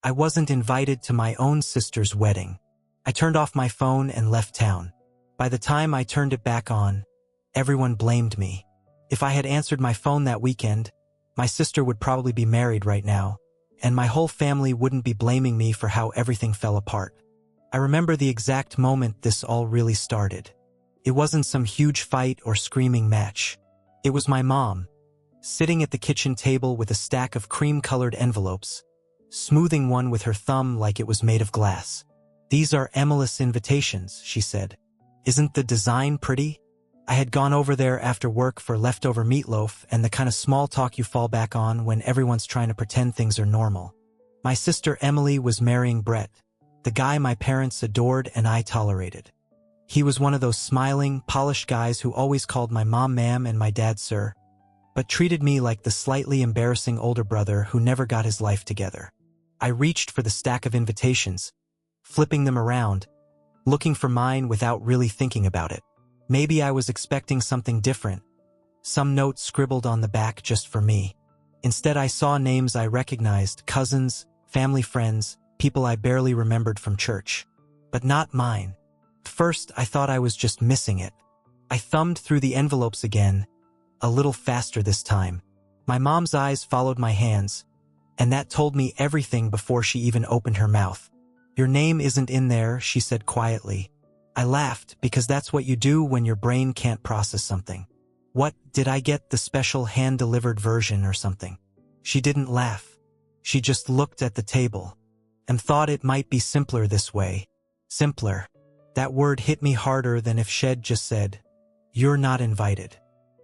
I wasn't invited to my own sister's wedding. I turned off my phone and left town. By the time I turned it back on, everyone blamed me. If I had answered my phone that weekend, my sister would probably be married right now, and my whole family wouldn't be blaming me for how everything fell apart. I remember the exact moment this all really started. It wasn't some huge fight or screaming match. It was my mom, sitting at the kitchen table with a stack of cream-colored envelopes, smoothing one with her thumb like it was made of glass. "These are Emily's invitations," she said. "Isn't the design pretty?" I had gone over there after work for leftover meatloaf and the kind of small talk you fall back on when everyone's trying to pretend things are normal. My sister Emily was marrying Brett, the guy my parents adored and I tolerated. He was one of those smiling, polished guys who always called my mom ma'am and my dad sir, but treated me like the slightly embarrassing older brother who never got his life together. I reached for the stack of invitations, flipping them around, looking for mine without really thinking about it. Maybe I was expecting something different, some note scribbled on the back just for me. Instead, I saw names I recognized, cousins, family friends, people I barely remembered from church. But not mine. First, I thought I was just missing it. I thumbed through the envelopes again, a little faster this time. My mom's eyes followed my hands, and that told me everything before she even opened her mouth. "Your name isn't in there," she said quietly. I laughed because that's what you do when your brain can't process something. What, did I get the special hand-delivered version or something? She didn't laugh. She just looked at the table and thought it might be simpler this way. Simpler. That word hit me harder than if she'd just said, "You're not invited."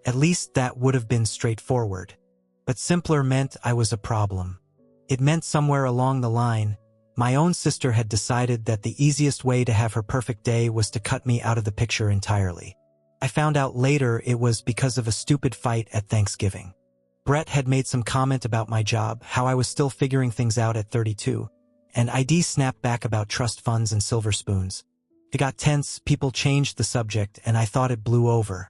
At least that would have been straightforward. But simpler meant I was a problem. It meant somewhere along the line, my own sister had decided that the easiest way to have her perfect day was to cut me out of the picture entirely. I found out later it was because of a stupid fight at Thanksgiving. Brett had made some comment about my job, how I was still figuring things out at 32, and ID snapped back about trust funds and silver spoons. It got tense, people changed the subject, and I thought it blew over.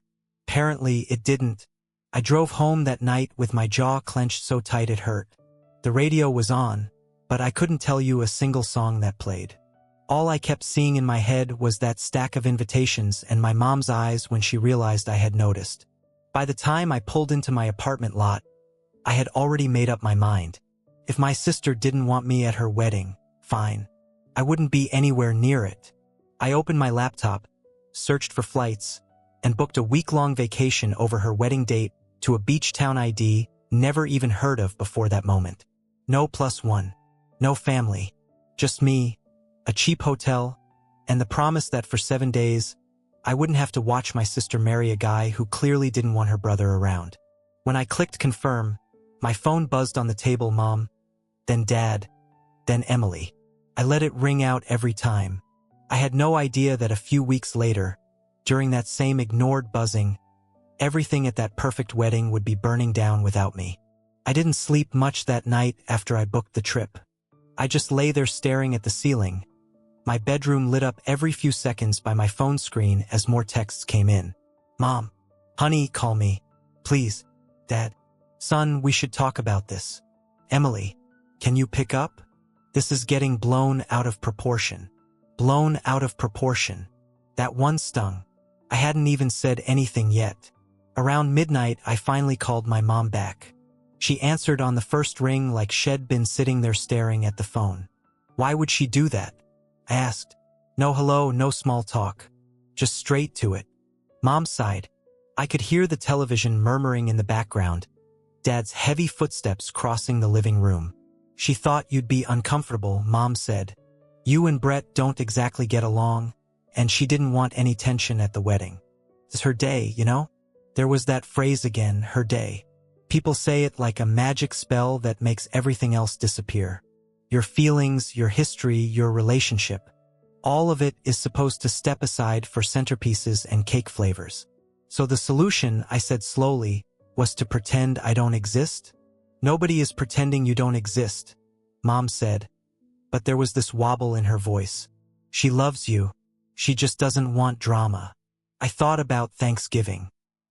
Apparently, it didn't. I drove home that night with my jaw clenched so tight it hurt. The radio was on, but I couldn't tell you a single song that played. All I kept seeing in my head was that stack of invitations and my mom's eyes when she realized I had noticed. By the time I pulled into my apartment lot, I had already made up my mind. If my sister didn't want me at her wedding, fine. I wouldn't be anywhere near it. I opened my laptop, searched for flights, and booked a week-long vacation over her wedding date to a beach town ID never even heard of before that moment. No +1. No family. Just me, a cheap hotel, and the promise that for 7 days, I wouldn't have to watch my sister marry a guy who clearly didn't want her brother around. When I clicked confirm, my phone buzzed on the table, Mom, then Dad, then Emily. I let it ring out every time. I had no idea that a few weeks later, during that same ignored buzzing, everything at that perfect wedding would be burning down without me. I didn't sleep much that night after I booked the trip. I just lay there staring at the ceiling, my bedroom lit up every few seconds by my phone screen as more texts came in. "Mom. Honey, call me. Please. Dad. Son, we should talk about this. Emily. Can you pick up? This is getting blown out of proportion." Blown out of proportion. That one stung. I hadn't even said anything yet. Around midnight, I finally called my mom back. She answered on the first ring like she'd been sitting there staring at the phone. Why would she do that? I asked. No hello, no small talk. Just straight to it. Mom sighed. I could hear the television murmuring in the background, Dad's heavy footsteps crossing the living room. "She thought you'd be uncomfortable," Mom said. "You and Brett don't exactly get along, and she didn't want any tension at the wedding. It's her day, you know?" There was that phrase again, her day. People say it like a magic spell that makes everything else disappear. Your feelings, your history, your relationship. All of it is supposed to step aside for centerpieces and cake flavors. So the solution, I said slowly, was to pretend I don't exist? "Nobody is pretending you don't exist," Mom said. But there was this wobble in her voice. "She loves you. She just doesn't want drama." I thought about Thanksgiving.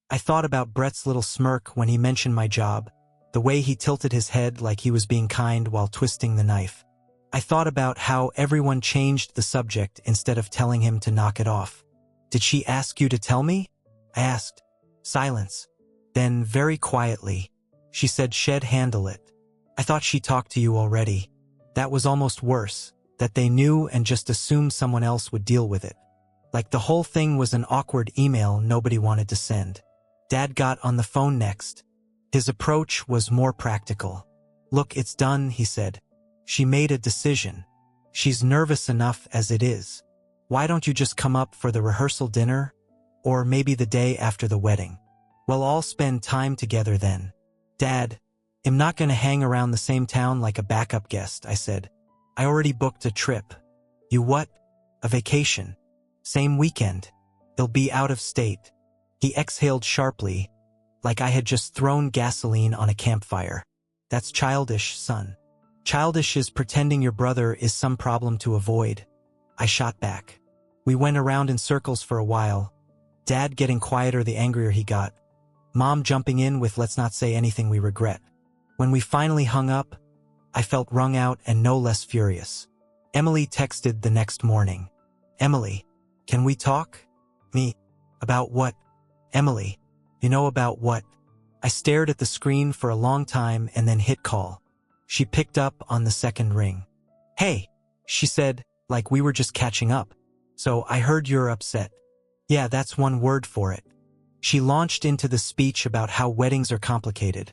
I thought about Brett's little smirk when he mentioned my job, the way he tilted his head like he was being kind while twisting the knife. I thought about how everyone changed the subject instead of telling him to knock it off. Did she ask you to tell me? I asked. Silence. Then, very quietly, she said she'd handle it. I thought she talked to you already. That was almost worse, that they knew and just assumed someone else would deal with it. Like the whole thing was an awkward email nobody wanted to send. Dad got on the phone next. His approach was more practical. Look, it's done, he said. She made a decision. She's nervous enough as it is. Why don't you just come up for the rehearsal dinner? Or maybe the day after the wedding. We'll all spend time together then. Dad, I'm not gonna hang around the same town like a backup guest, I said. I already booked a trip. You what? A vacation. Same weekend. It'll be out of state. He exhaled sharply, like I had just thrown gasoline on a campfire. That's childish, son. Childish is pretending your brother is some problem to avoid. I shot back. We went around in circles for a while. Dad getting quieter the angrier he got. Mom jumping in with let's not say anything we regret. When we finally hung up, I felt wrung out and no less furious. Emily texted the next morning. Emily, can we talk? Me? About what? Emily, you know about what? I stared at the screen for a long time and then hit call. She picked up on the second ring. Hey, she said, like we were just catching up. So I heard you're upset. Yeah, that's one word for it. She launched into the speech about how weddings are complicated,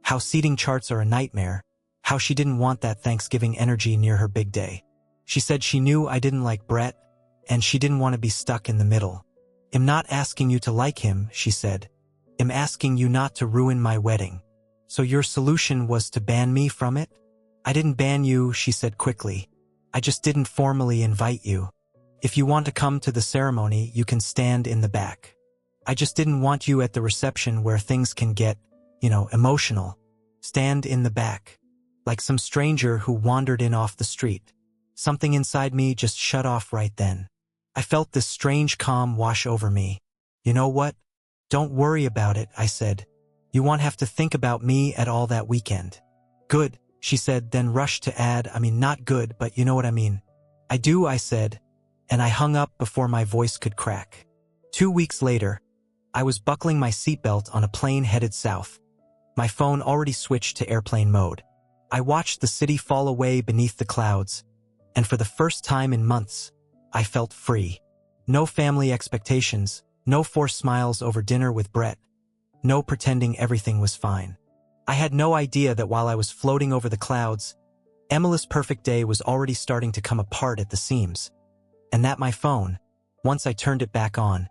how seating charts are a nightmare, how she didn't want that Thanksgiving energy near her big day. She said she knew I didn't like Brett, and she didn't want to be stuck in the middle. I'm not asking you to like him, she said. I'm asking you not to ruin my wedding. So your solution was to ban me from it? I didn't ban you, she said quickly. I just didn't formally invite you. If you want to come to the ceremony, you can stand in the back. I just didn't want you at the reception where things can get, emotional. Stand in the back. Like some stranger who wandered in off the street. Something inside me just shut off right then. I felt this strange calm wash over me. You know what? Don't worry about it, I said. You won't have to think about me at all that weekend. Good, she said, then rushed to add, not good, but you know what I mean. I do, I said, and I hung up before my voice could crack. 2 weeks later, I was buckling my seatbelt on a plane headed south. My phone already switched to airplane mode. I watched the city fall away beneath the clouds, and for the first time in months, I felt free. No family expectations, no forced smiles over dinner with Brett, no pretending everything was fine. I had no idea that while I was floating over the clouds, Emily's perfect day was already starting to come apart at the seams, and that my phone, once I turned it back on,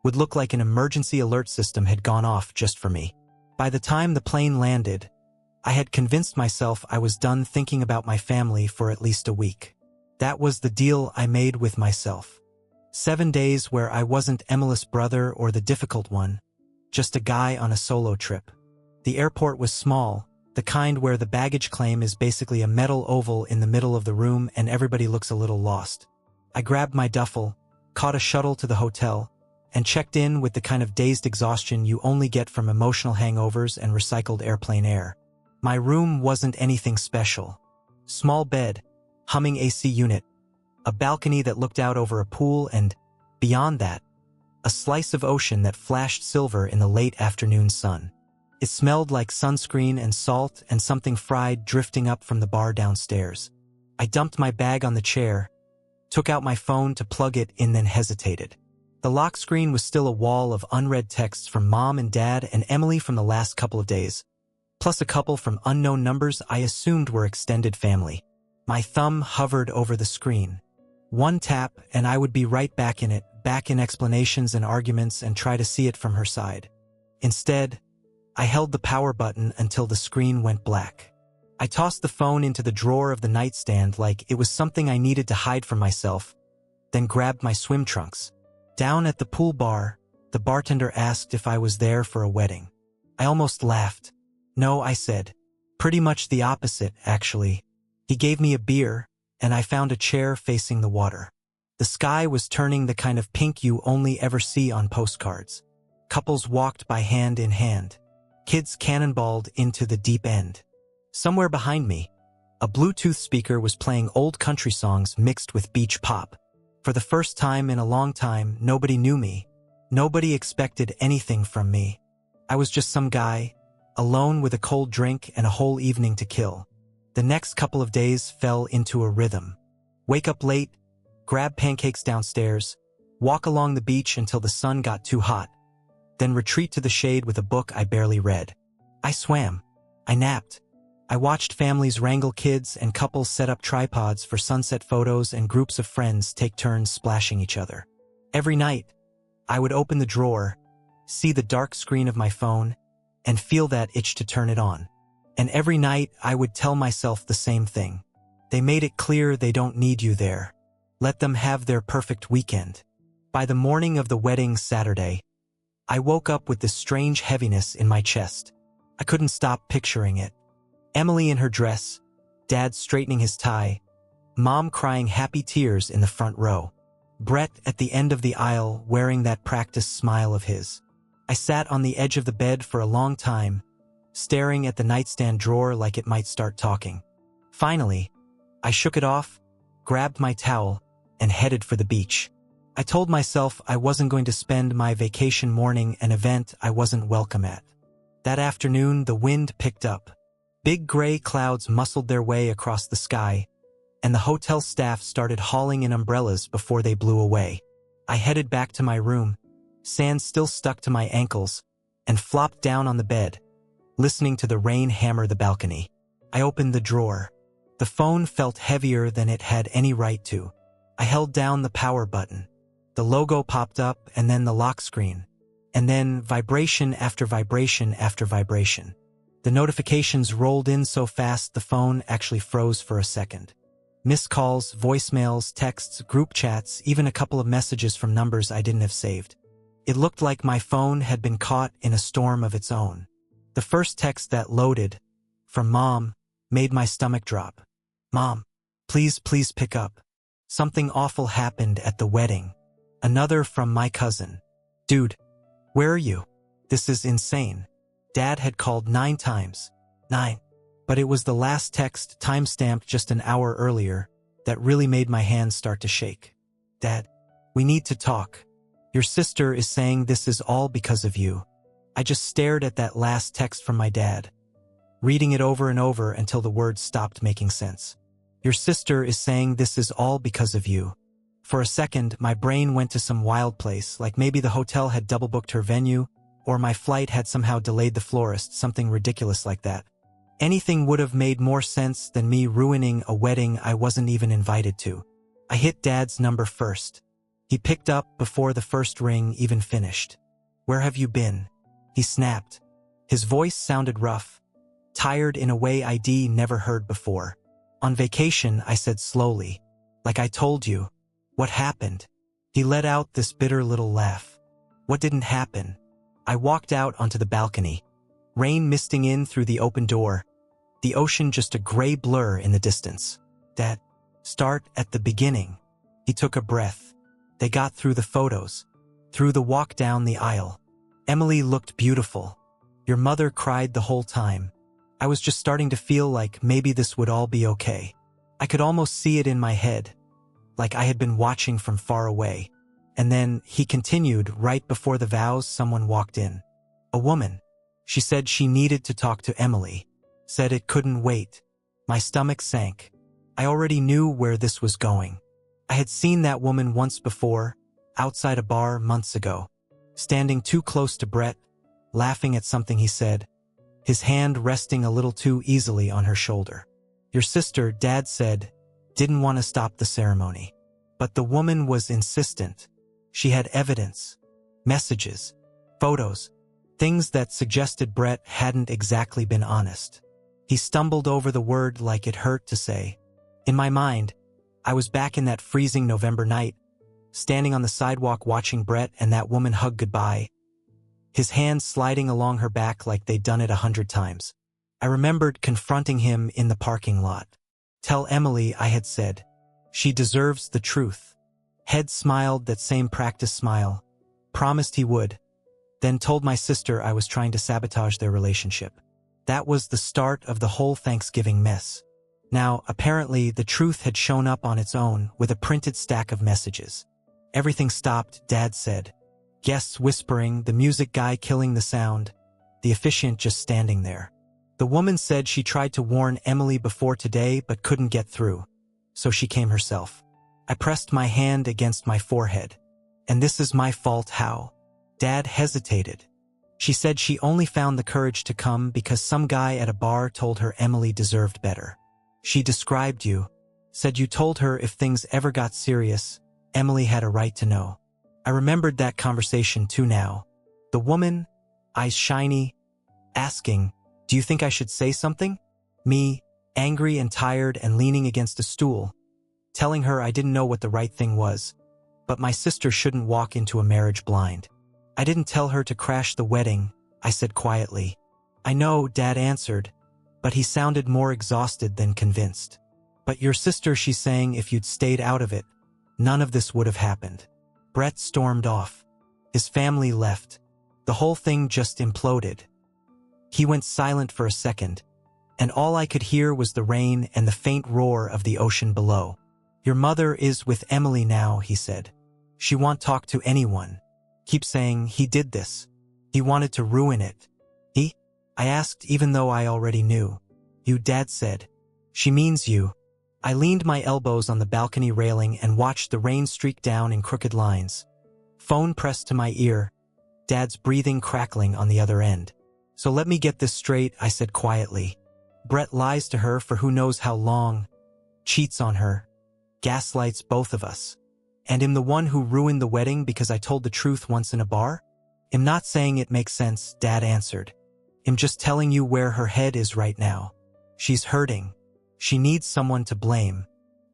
would look like an emergency alert system had gone off just for me. By the time the plane landed, I had convinced myself I was done thinking about my family for at least a week. That was the deal I made with myself. 7 days where I wasn't Emily's brother or the difficult one, just a guy on a solo trip. The airport was small, the kind where the baggage claim is basically a metal oval in the middle of the room and everybody looks a little lost. I grabbed my duffel, caught a shuttle to the hotel, and checked in with the kind of dazed exhaustion you only get from emotional hangovers and recycled airplane air. My room wasn't anything special. Small bed, humming AC unit, a balcony that looked out over a pool and, beyond that, a slice of ocean that flashed silver in the late afternoon sun. It smelled like sunscreen and salt and something fried drifting up from the bar downstairs. I dumped my bag on the chair, took out my phone to plug it in, then hesitated. The lock screen was still a wall of unread texts from Mom and Dad and Emily from the last couple of days, plus a couple from unknown numbers I assumed were extended family. My thumb hovered over the screen. One tap and I would be right back in it, back in explanations and arguments and try to see it from her side. Instead, I held the power button until the screen went black. I tossed the phone into the drawer of the nightstand like it was something I needed to hide from myself, then grabbed my swim trunks. Down at the pool bar, the bartender asked if I was there for a wedding. I almost laughed. No, I said. Pretty much the opposite, actually. He gave me a beer, and I found a chair facing the water. The sky was turning the kind of pink you only ever see on postcards. Couples walked by hand in hand. Kids cannonballed into the deep end. Somewhere behind me, A Bluetooth speaker was playing old country songs mixed with beach pop. For the first time in a long time, nobody knew me. Nobody expected anything from me. I was just some guy, alone with a cold drink and a whole evening to kill. The next couple of days fell into a rhythm. Wake up late, grab pancakes downstairs, walk along the beach until the sun got too hot, then retreat to the shade with a book I barely read. I swam. I napped. I watched families wrangle kids and couples set up tripods for sunset photos and groups of friends take turns splashing each other. Every night, I would open the drawer, see the dark screen of my phone, and feel that itch to turn it on. And every night, I would tell myself the same thing. They made it clear they don't need you there. Let them have their perfect weekend. By the morning of the wedding Saturday, I woke up with this strange heaviness in my chest. I couldn't stop picturing it. Emily in her dress, Dad straightening his tie, Mom crying happy tears in the front row, Brett at the end of the aisle wearing that practiced smile of his. I sat on the edge of the bed for a long time, staring at the nightstand drawer like it might start talking. Finally, I shook it off, grabbed my towel, and headed for the beach. I told myself I wasn't going to spend my vacation mourning an event I wasn't welcome at. That afternoon, the wind picked up. Big gray clouds muscled their way across the sky, and the hotel staff started hauling in umbrellas before they blew away. I headed back to my room, sand still stuck to my ankles, and flopped down on the bed, listening to the rain hammer the balcony. I opened the drawer. The phone felt heavier than it had any right to. I held down the power button. The logo popped up, and then the lock screen. And then vibration after vibration after vibration. The notifications rolled in so fast the phone actually froze for a second. Missed calls, voicemails, texts, group chats, even a couple of messages from numbers I didn't have saved. It looked like my phone had been caught in a storm of its own. The first text that loaded, from Mom, made my stomach drop. Mom, please pick up. Something awful happened at the wedding. Another from my cousin. Dude, where are you? This is insane. Dad had called 9 times. 9. But it was the last text, time-stamped just an hour earlier, that really made my hands start to shake. Dad, we need to talk. Your sister is saying this is all because of you. I just stared at that last text from my dad, reading it over and over until the words stopped making sense. Your sister is saying this is all because of you. For a second, my brain went to some wild place, like maybe the hotel had double-booked her venue, or my flight had somehow delayed the florist, something ridiculous like that. Anything would have made more sense than me ruining a wedding I wasn't even invited to. I hit Dad's number first. He picked up before the first ring even finished. Where have you been? He snapped. His voice sounded rough, tired in a way I'd never heard before. On vacation, I said slowly. Like I told you. What happened? He let out this bitter little laugh. What didn't happen? I walked out onto the balcony. Rain misting in through the open door. The ocean just a gray blur in the distance. Dad, start at the beginning. He took a breath. They got through the photos. Through the walk down the aisle. Emily looked beautiful. Your mother cried the whole time. I was just starting to feel like maybe this would all be okay. I could almost see it in my head, like I had been watching from far away. And then, he continued, right before the vows someone walked in. A woman. She said she needed to talk to Emily. Said it couldn't wait. My stomach sank. I already knew where this was going. I had seen that woman once before, outside a bar months ago. Standing too close to Brett, laughing at something he said, his hand resting a little too easily on her shoulder. Your sister, Dad said, didn't want to stop the ceremony. But the woman was insistent. She had evidence, messages, photos, things that suggested Brett hadn't exactly been honest. He stumbled over the word like it hurt to say. In my mind, I was back in that freezing November night, standing on the sidewalk watching Brett and that woman hug goodbye, his hands sliding along her back like they'd done it 100 times. I remembered confronting him in the parking lot. Tell Emily, I had said. She deserves the truth. Head smiled that same practice smile. Promised he would. Then told my sister I was trying to sabotage their relationship. That was the start of the whole Thanksgiving mess. Now, apparently, the truth had shown up on its own with a printed stack of messages. Everything stopped, Dad said. Guests whispering, the music guy killing the sound, the officiant just standing there. The woman said she tried to warn Emily before today but couldn't get through, so she came herself. I pressed my hand against my forehead. And this is my fault, how? Dad hesitated. She said she only found the courage to come because some guy at a bar told her Emily deserved better. She described you, said you told her if things ever got serious, Emily had a right to know. I remembered that conversation too now. The woman, eyes shiny, asking, do you think I should say something? Me, angry and tired and leaning against a stool, telling her I didn't know what the right thing was, but my sister shouldn't walk into a marriage blind. I didn't tell her to crash the wedding, I said quietly. I know, Dad answered, but he sounded more exhausted than convinced. But your sister, she's saying if you'd stayed out of it, none of this would have happened. Brett stormed off. His family left. The whole thing just imploded. He went silent for a second, and all I could hear was the rain and the faint roar of the ocean below. Your mother is with Emily now, he said. She won't talk to anyone. Keep saying he did this. He wanted to ruin it. He? I asked even though I already knew. You, Dad said. She means you. I leaned my elbows on the balcony railing and watched the rain streak down in crooked lines. Phone pressed to my ear, Dad's breathing crackling on the other end. So let me get this straight, I said quietly. Brett lies to her for who knows how long, cheats on her, gaslights both of us. And I'm the one who ruined the wedding because I told the truth once in a bar? I'm not saying it makes sense, Dad answered. I'm just telling you where her head is right now. She's hurting. She needs someone to blame.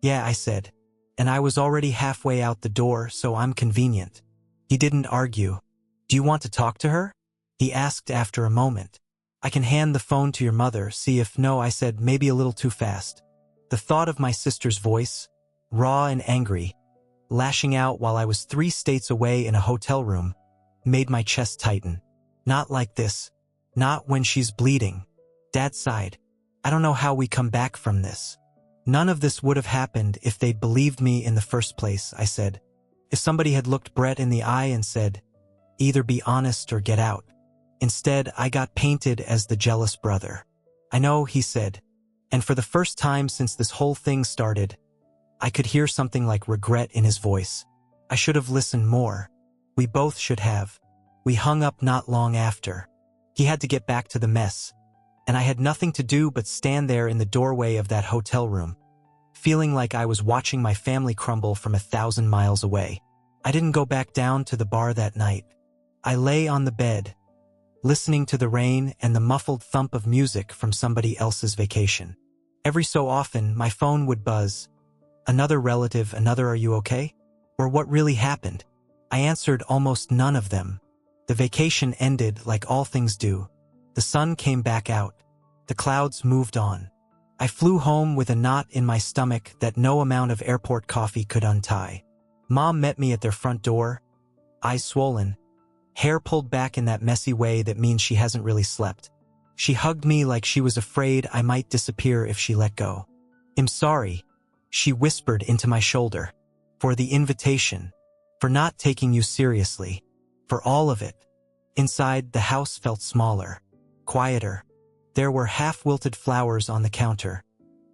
Yeah, I said. And I was already halfway out the door, so I'm convenient. He didn't argue. Do you want to talk to her? He asked after a moment. I can hand the phone to your mother, see if no, I said, maybe a little too fast. The thought of my sister's voice, raw and angry, lashing out while I was 3 states away in a hotel room, made my chest tighten. Not like this. Not when she's bleeding. Dad sighed. I don't know how we come back from this. None of this would have happened if they'd believed me in the first place, I said. If somebody had looked Brett in the eye and said, either be honest or get out. Instead, I got painted as the jealous brother. I know, he said. And for the first time since this whole thing started, I could hear something like regret in his voice. I should have listened more. We both should have. We hung up not long after. He had to get back to the mess, and I had nothing to do but stand there in the doorway of that hotel room, feeling like I was watching my family crumble from 1,000 miles away. I didn't go back down to the bar that night. I lay on the bed, listening to the rain and the muffled thump of music from somebody else's vacation. Every so often, my phone would buzz. Another relative, another "Are you okay?" Or "What really happened?" I answered almost none of them. The vacation ended like all things do. The sun came back out. The clouds moved on. I flew home with a knot in my stomach that no amount of airport coffee could untie. Mom met me at their front door, eyes swollen, hair pulled back in that messy way that means she hasn't really slept. She hugged me like she was afraid I might disappear if she let go. I'm sorry, she whispered into my shoulder, for the invitation, for not taking you seriously, for all of it. Inside, the house felt smaller, quieter. There were half-wilted flowers on the counter,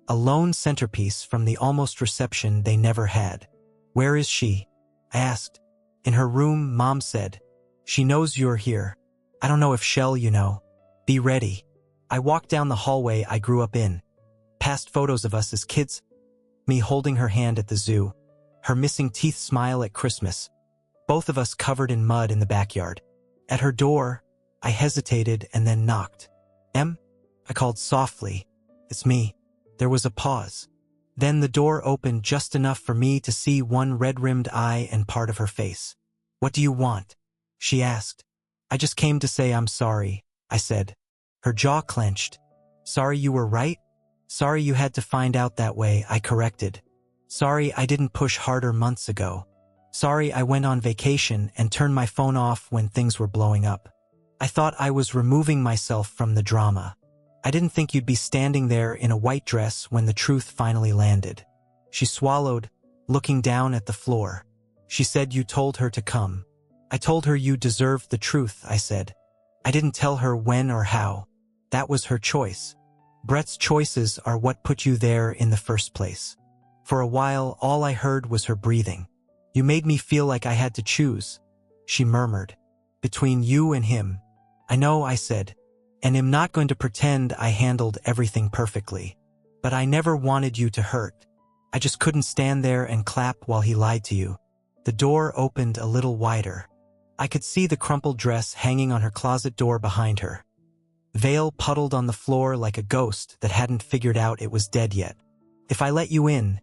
a lone centerpiece from the almost reception they never had. Where is she? I asked. In her room, Mom said. She knows you're here. I don't know if you know. Be ready. I walked down the hallway I grew up in, past photos of us as kids, me holding her hand at the zoo, her missing teeth smile at Christmas, both of us covered in mud in the backyard. At her door, I hesitated and then knocked. Em? I called softly. It's me. There was a pause. Then the door opened just enough for me to see one red-rimmed eye and part of her face. What do you want? She asked. I just came to say I'm sorry, I said. Her jaw clenched. Sorry you were right? Sorry you had to find out that way, I corrected. Sorry I didn't push harder months ago. Sorry I went on vacation and turned my phone off when things were blowing up. I thought I was removing myself from the drama. I didn't think you'd be standing there in a white dress when the truth finally landed. She swallowed, looking down at the floor. She said you told her to come. I told her you deserved the truth, I said. I didn't tell her when or how. That was her choice. Brett's choices are what put you there in the first place. For a while, all I heard was her breathing. You made me feel like I had to choose, she murmured. Between you and him. I know, I said, and am not going to pretend I handled everything perfectly. But I never wanted you to hurt. I just couldn't stand there and clap while he lied to you. The door opened a little wider. I could see the crumpled dress hanging on her closet door behind her. Veil puddled on the floor like a ghost that hadn't figured out it was dead yet. If I let you in,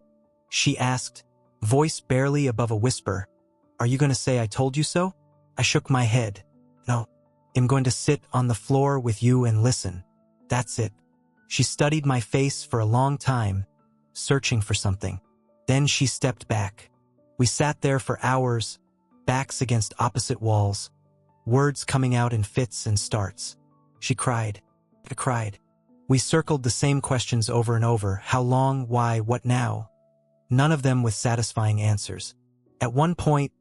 she asked, voice barely above a whisper, are you going to say I told you so? I shook my head. No, I'm going to sit on the floor with you and listen. That's it. She studied my face for a long time, searching for something. Then she stepped back. We sat there for hours, backs against opposite walls, words coming out in fits and starts. She cried. I cried. We circled the same questions over and over. How long? Why? What now? None of them with satisfying answers. At one point,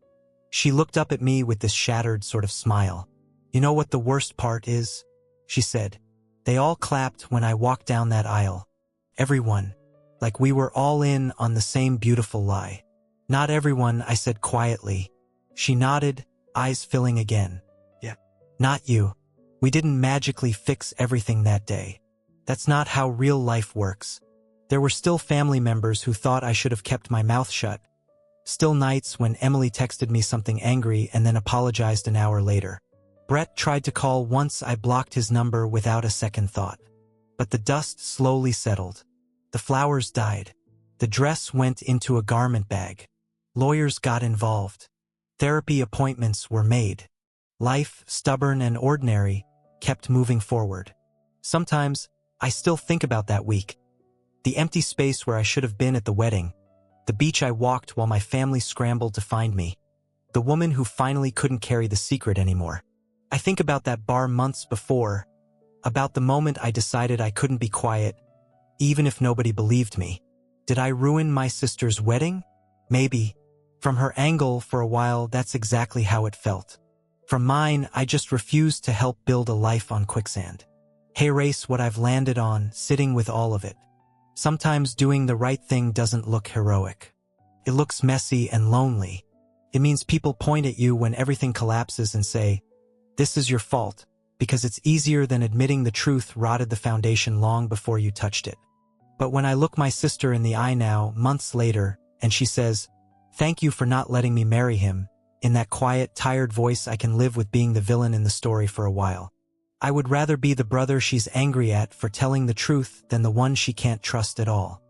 she looked up at me with this shattered sort of smile. You know what the worst part is? She said. They all clapped when I walked down that aisle. Everyone. Like we were all in on the same beautiful lie. Not everyone, I said quietly. She nodded, eyes filling again. Yeah. Not you. We didn't magically fix everything that day. That's not how real life works. There were still family members who thought I should have kept my mouth shut. Still nights when Emily texted me something angry and then apologized an hour later. Brett tried to call once. I blocked his number without a second thought. But the dust slowly settled. The flowers died. The dress went into a garment bag. Lawyers got involved. Therapy appointments were made. Life, stubborn and ordinary, kept moving forward. Sometimes, I still think about that week. The empty space where I should have been at the wedding. The beach I walked while my family scrambled to find me. The woman who finally couldn't carry the secret anymore. I think about that bar months before, about the moment I decided I couldn't be quiet, even if nobody believed me. Did I ruin my sister's wedding? Maybe. From her angle, for a while, that's exactly how it felt. From mine, I just refused to help build a life on quicksand. Erase what I've landed on, sitting with all of it. Sometimes doing the right thing doesn't look heroic. It looks messy and lonely. It means people point at you when everything collapses and say, this is your fault, because it's easier than admitting the truth rotted the foundation long before you touched it. But when I look my sister in the eye now, months later, and she says, thank you for not letting me marry him, in that quiet, tired voice, I can live with being the villain in the story for a while. I would rather be the brother she's angry at for telling the truth than the one she can't trust at all.